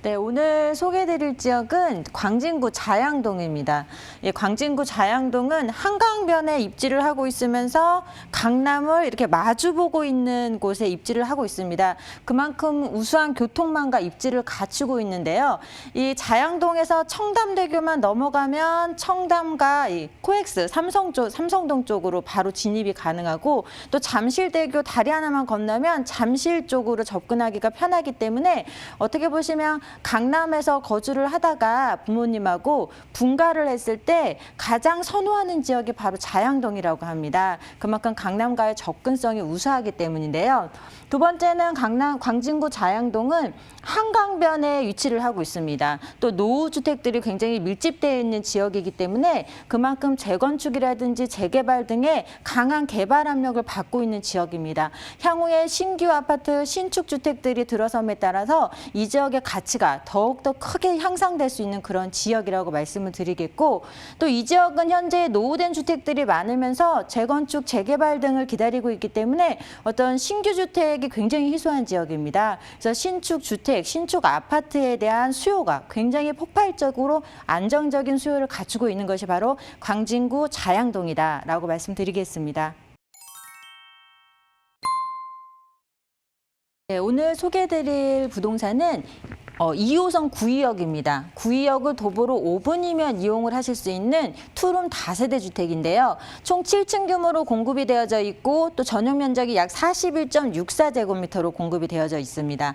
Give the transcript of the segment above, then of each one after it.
네, 오늘 소개해드릴 지역은 광진구 자양동입니다. 광진구 자양동은 한강변에 입지를 하고 있으면서 강남을 이렇게 마주보고 있는 곳에 입지를 하고 있습니다. 그만큼 우수한 교통망과 입지를 갖추고 있는데요. 이 자양동에서 청담대교만 넘어가면 청담과 이 코엑스 삼성동 쪽으로 바로 진입이 가능하고, 또 잠실대교 다리 하나만 건너면 잠실 쪽으로 접근하기가 편하기 때문에 어떻게 보시면 강남에서 거주를 하다가 부모님하고 분가를 했을 때 가장 선호하는 지역이 바로 자양동이라고 합니다. 그만큼 강남과의 접근성이 우수하기 때문인데요. 두 번째는 광진구 자양동은 한강변에 위치를 하고 있습니다. 또 노후주택들이 굉장히 밀집되어 있는 지역이기 때문에 그만큼 재건축이라든지 재개발 등의 강한 개발 압력을 받고 있는 지역입니다. 향후에 신규 아파트, 신축 주택들이 들어섬에 따라서 이 지역의 가치가 더욱더 크게 향상될 수 있는 그런 지역이라고 말씀을 드리겠고, 또 이 지역은 현재 노후된 주택들이 많으면서 재건축, 재개발 등을 기다리고 있기 때문에 어떤 신규 주택이 굉장히 희소한 지역입니다. 그래서 신축 주택, 신축 아파트에 대한 수요가 굉장히 폭발적으로 안정적인 수요를 갖추고 있는 것이 바로 광진구 자양동이다라고 말씀드리겠습니다. 네, 오늘 소개해드릴 부동산은 2호선 구의역입니다. 구의역을 도보로 5분이면 이용을 하실 수 있는 투룸 다세대 주택인데요. 총 7층 규모로 공급이 되어져 있고, 또 전용 면적이 약 41.64제곱미터로 공급이 되어져 있습니다.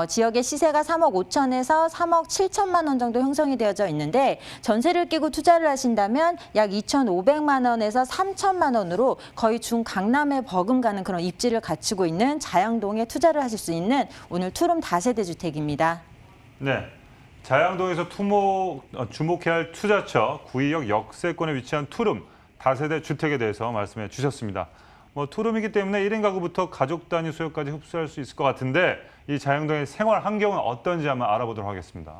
지역의 시세가 3억 5천에서 3억 7천만 원 정도 형성이 되어져 있는데, 전세를 끼고 투자를 하신다면 약 2,500만 원에서 3천만 원으로 거의 중강남에 버금가는 그런 입지를 갖추고 있는 자양동에 투자를 하실 수 있는 오늘 투룸 다세대 주택입니다. 네, 자양동에서 주목해야 할 투자처 구의역 역세권에 위치한 투룸 다세대 주택에 대해서 말씀해 주셨습니다. 투룸이기 때문에 1인 가구부터 가족 단위 수요까지 흡수할 수 있을 것 같은데, 이 자양동의 생활 환경은 어떤지 한번 알아보도록 하겠습니다.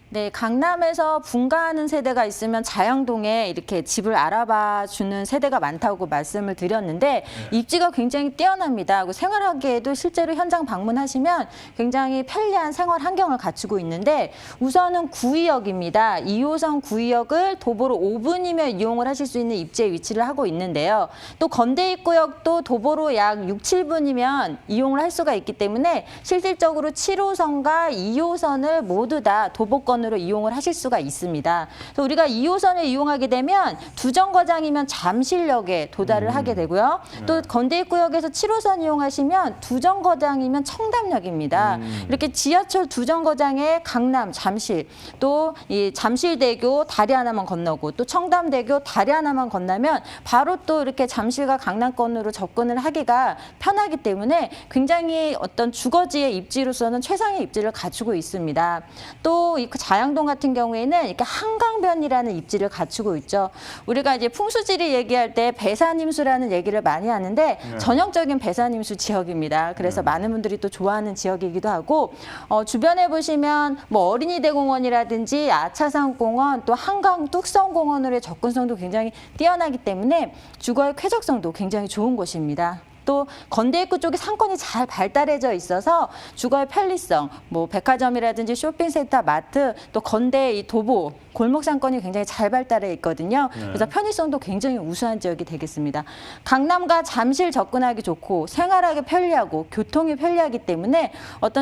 네, 강남에서 분가하는 세대가 있으면 자양동에 이렇게 집을 알아봐 주는 세대가 많다고 말씀을 드렸는데, 입지가 굉장히 뛰어납니다. 생활하기에도 실제로 현장 방문하시면 굉장히 편리한 생활 환경을 갖추고 있는데, 우선은 구의역입니다. 2호선 구의역을 도보로 5분이면 이용을 하실 수 있는 입지에 위치를 하고 있는데요. 또 건대입구역도 도보로 약 6, 7분이면 이용을 할 수가 있기 때문에 실질적으로 7호선과 2호선을 모두 다 도보권 으로 이용을 하실 수가 있습니다. 그래서 우리가 2호선을 이용하게 되면 두정거장이면 잠실역에 도달을 하게 되고요. 또 건대입구역에서 7호선 이용하시면 두정거장이면 청담역입니다. 이렇게 지하철 두정거장에 강남, 잠실, 또 이 잠실대교 다리 하나만 건너고, 또 청담대교 다리 하나만 건너면 바로 또 이렇게 잠실과 강남권으로 접근을 하기가 편하기 때문에 굉장히 어떤 주거지의 입지로서는 최상의 입지를 갖추고 있습니다. 또 이 자양동 같은 경우에는 이렇게 한강변이라는 입지를 갖추고 있죠. 우리가 이제 풍수지리 얘기할 때 배산임수라는 얘기를 많이 하는데, 전형적인 배산임수 지역입니다. 그래서 많은 분들이 또 좋아하는 지역이기도 하고, 주변에 보시면 어린이대공원이라든지 아차산공원, 또 한강 뚝섬공원으로의 접근성도 굉장히 뛰어나기 때문에 주거의 쾌적성도 굉장히 좋은 곳입니다. 또 건대입구 쪽에 상권이 잘 발달해져 있어서 주거의 편리성, 백화점이라든지 쇼핑센터, 마트, 또 건대 이 도보, 골목 상권이 굉장히 잘 발달해 있거든요. 그래서 편의성도 굉장히 우수한 지역이 되겠습니다. 강남과 잠실 접근하기 좋고 생활하기 편리하고 교통이 편리하기 때문에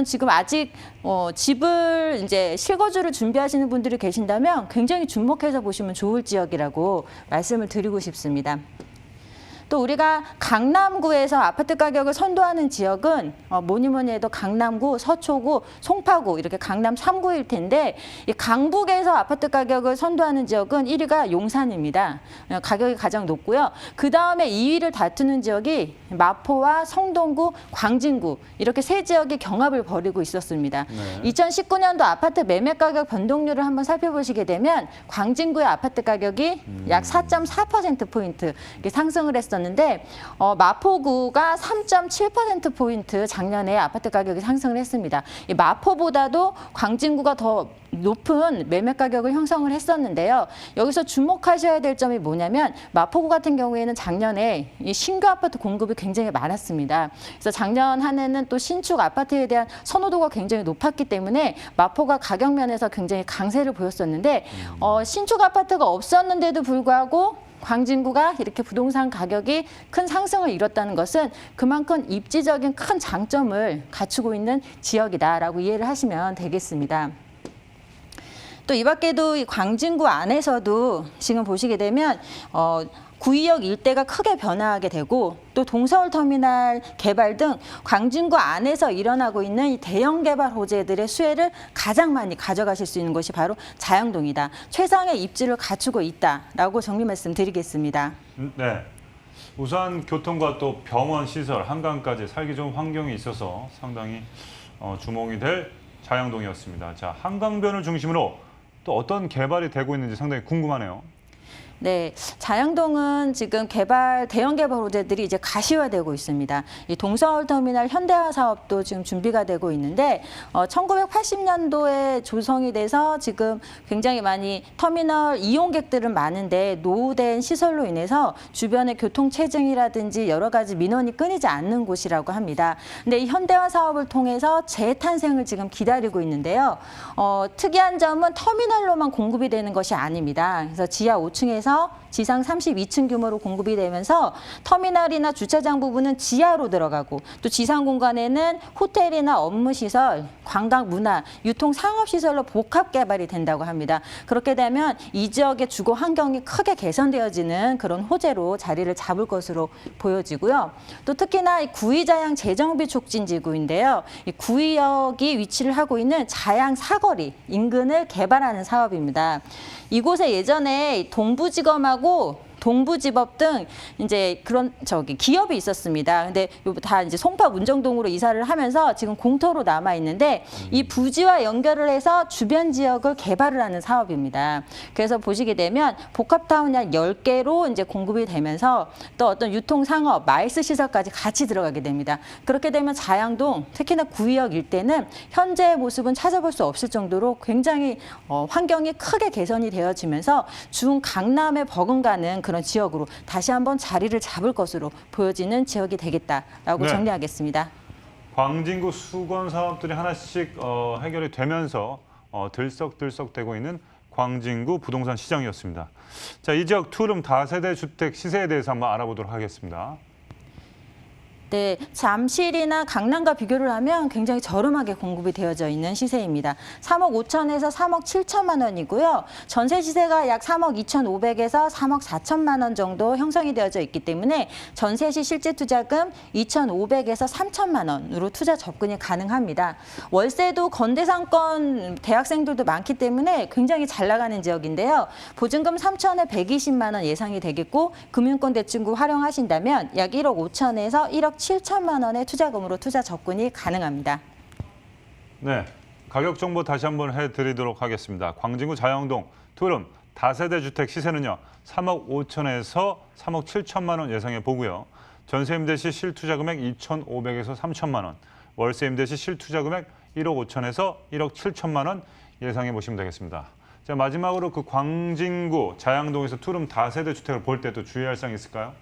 지금 아직 집을 이제 실거주를 준비하시는 분들이 계신다면 굉장히 주목해서 보시면 좋을 지역이라고 말씀을 드리고 싶습니다. 또 우리가 강남구에서 아파트 가격을 선도하는 지역은 뭐니 해도 강남구, 서초구, 송파구 이렇게 강남 3구일 텐데, 이 강북에서 아파트 가격을 선도하는 지역은 1위가 용산입니다. 가격이 가장 높고요. 그 다음에 2위를 다투는 지역이 마포와 성동구, 광진구 이렇게 세 지역이 경합을 벌이고 있었습니다. 2019년도 아파트 매매 가격 변동률을 한번 살펴보시게 되면 광진구의 아파트 가격이 약 4.4%포인트 상승을 했었는데, 있었는데 마포구가 3.7%포인트 작년에 아파트 가격이 상승을 했습니다. 이 마포보다도 광진구가 더 높은 매매 가격을 형성을 했었는데요. 여기서 주목하셔야 될 점이 뭐냐면 마포구 같은 경우에는 작년에 이 신규 아파트 공급이 굉장히 많았습니다. 그래서 작년 한 해는 또 신축 아파트에 대한 선호도가 굉장히 높았기 때문에 마포가 가격 면에서 굉장히 강세를 보였었는데 신축 아파트가 없었는데도 불구하고 광진구가 이렇게 부동산 가격이 큰 상승을 이뤘다는 것은 그만큼 입지적인 큰 장점을 갖추고 있는 지역이다라고 이해를 하시면 되겠습니다. 또 이 밖에도 이 광진구 안에서도 지금 보시게 되면 구의역 일대가 크게 변화하게 되고 또 동서울터미널 개발 등 광진구 안에서 일어나고 있는 이 대형 개발 호재들의 수혜를 가장 많이 가져가실 수 있는 것이 바로 자양동이다. 최상의 입지를 갖추고 있다라고 정리 말씀드리겠습니다. 네. 우선 교통과 또 병원 시설, 한강까지 살기 좋은 환경이 있어서 상당히 주목이 될 자양동이었습니다. 자, 한강변을 중심으로 또 어떤 개발이 되고 있는지 상당히 궁금하네요. 네, 자양동은 지금 대형 개발 호재들이 이제 가시화되고 있습니다. 이 동서울터미널 현대화 사업도 지금 준비가 되고 있는데 1980년도에 조성이 돼서 지금 굉장히 많이 터미널 이용객들은 많은데 노후된 시설로 인해서 주변의 교통 체증이라든지 여러 가지 민원이 끊이지 않는 곳이라고 합니다. 근데 이 현대화 사업을 통해서 재탄생을 지금 기다리고 있는데요. 특이한 점은 터미널로만 공급이 되는 것이 아닙니다. 그래서 지하 5층에서 지상 32층 규모로 공급이 되면서 터미널이나 주차장 부분은 지하로 들어가고 또 지상 공간에는 호텔이나 업무시설, 관광, 문화, 유통, 상업시설로 복합 개발이 된다고 합니다. 그렇게 되면 이 지역의 주거 환경이 크게 개선되어지는 그런 호재로 자리를 잡을 것으로 보여지고요. 또 특히나 이 구의자양 재정비 촉진지구인데요. 이 구의역이 위치를 하고 있는 자양 사거리 인근을 개발하는 사업입니다. 이곳에 예전에 동부지검하고 동부지법 등 이제 그런 기업이 있었습니다. 근데 다 이제 송파 문정동으로 이사를 하면서 지금 공터로 남아 있는데 이 부지와 연결을 해서 주변 지역을 개발을 하는 사업입니다. 그래서 보시게 되면 복합타운 약 10개로 이제 공급이 되면서 또 어떤 유통 상업, 마이스 시설까지 같이 들어가게 됩니다. 그렇게 되면 자양동, 특히나 구의역 일대는 현재의 모습은 찾아볼 수 없을 정도로 굉장히 환경이 크게 개선이 되어지면서 중 강남에 버금가는 그런 지역으로 다시 한번 자리를 잡을 것으로 보여지는 지역이 되겠다라고 네. 정리하겠습니다. 광진구 수건 사업들이 하나씩 해결이 되면서 들썩들썩 되고 있는 광진구 부동산 시장이었습니다. 자, 이 지역 투룸 다세대 주택 시세에 대해서 한번 알아보도록 하겠습니다. 네, 잠실이나 강남과 비교를 하면 굉장히 저렴하게 공급이 되어져 있는 시세입니다. 3억 5천에서 3억 7천만 원이고요. 전세 시세가 약 3억 2,500에서 3억 4천만 원 정도 형성이 되어져 있기 때문에 전세 시 실제 투자금 2,500에서 3천만 원으로 투자 접근이 가능합니다. 월세도 건대상권 대학생들도 많기 때문에 굉장히 잘 나가는 지역인데요. 보증금 3천에 120만 원 예상이 되겠고 금융권 대출구 활용하신다면 약 1억 5천에서 1억 7천만 원의 투자금으로 투자 접근이 가능합니다. 네, 가격 정보 다시 한번 해드리도록 하겠습니다. 광진구 자양동 투룸 다세대 주택 시세는요 3억 5천에서 3억 7천만 원 예상해 보고요. 전세 임대 시 실투자 금액 2,500에서 3천만 원, 월세 임대 시 실투자 금액 1억 5천에서 1억 7천만 원 예상해 보시면 되겠습니다. 자, 마지막으로 그 광진구 자양동에서 투룸 다세대 주택을 볼 때 또 주의할 사항이 있을까요?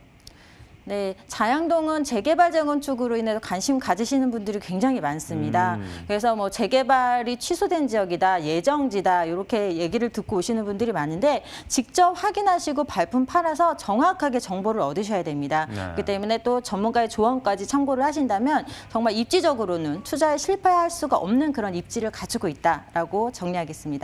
네, 자양동은 재개발 재건축으로 인해서 관심 가지시는 분들이 굉장히 많습니다. 그래서 뭐 재개발이 취소된 지역이다, 예정지다 이렇게 얘기를 듣고 오시는 분들이 많은데 직접 확인하시고 발품 팔아서 정확하게 정보를 얻으셔야 됩니다. 네. 그렇기 때문에 또 전문가의 조언까지 참고를 하신다면 정말 입지적으로는 투자에 실패할 수가 없는 그런 입지를 갖추고 있다라고 정리하겠습니다.